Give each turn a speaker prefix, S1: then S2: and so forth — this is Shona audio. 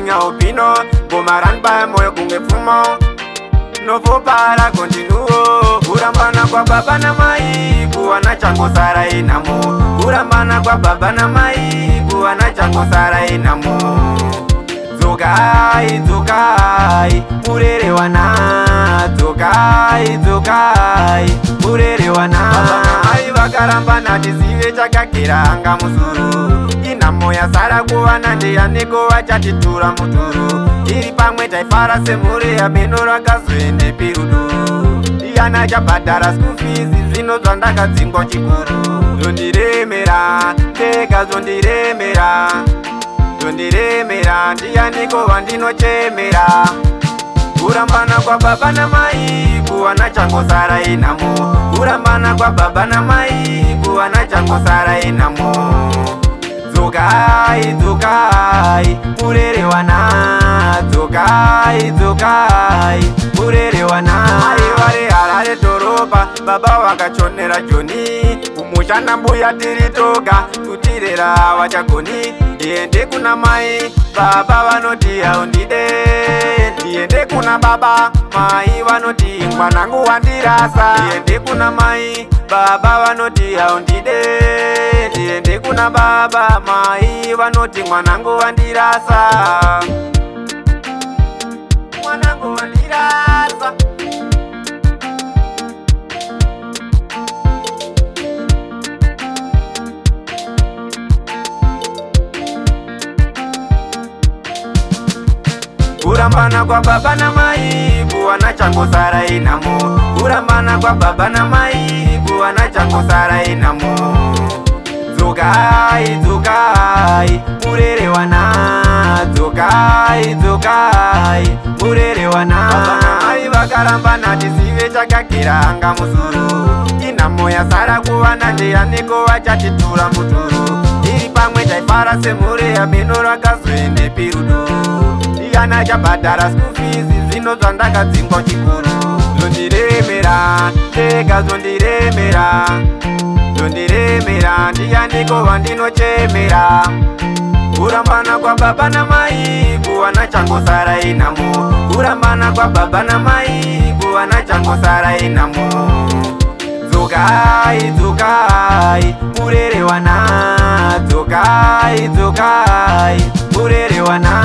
S1: minha opino Gomaran pa moyo kunge fumo Novo para continuo Urambana kwa baba na mai Kuwana chango sara inamu Urambana kwa baba na mai Kuwana chango sara inamu Zogai, zogai Murere wana Zogai, zogai Murere wana Baba na mai wakaramba na tisive chakakira anga musuru Inamo ya sara kuwana ndia niko wachatitura muturu Iri pamwe taifara semure ya benora kazuende pirudu Iyana chabadara school fees zino zwandaka dzingo chikuru Zondiremera, teka zondiremera Zondiremera, ndia niko wandino chemera Urambana kwa baba na mai Kuwana chango sara inamu Urambana kwa baba na mai Kuwana chango sara inamu Zogai, zogai, murere wana Zogai, zogai, murere wana Aiware harare toropa, baba wakachonera joni Umushana mbuya tiritoga, tutirera wachagoni Diende kuna mai, baba wanoti haundide Diende kuna baba, mai wanoti mwanangu wandirasa Diende kuna mai, baba wanoti haundide Diende kuna baba, mai wanoti mwanangu wandirasa Mwanangu wandirasa Urambana kwa baba na mai Kuwana chango sara inamu Urambana kwa baba na mai Kuwana chango sara inamu Zogai, zogai, murere wana Zogai, zogai, murere wana Baba na mai wakaramba na tisive chakakira anga musuru Inamo ya sara kuwana ndia niko wachatitura muturu Iri pamwe taifara semure ya benora kazuende pirudu Iyana chabadara school fees zino zwandaka dzingo chikuru Zondiremera, teka zondiremera Zondiremera, ndia niko wandino chemera Urambana kwa baba na mai Kuwana chango sara inamu Urambana kwa baba na mai Kuwana chango sara inamu Zogai, zogai, murere wana Zogai, zogai, murere wana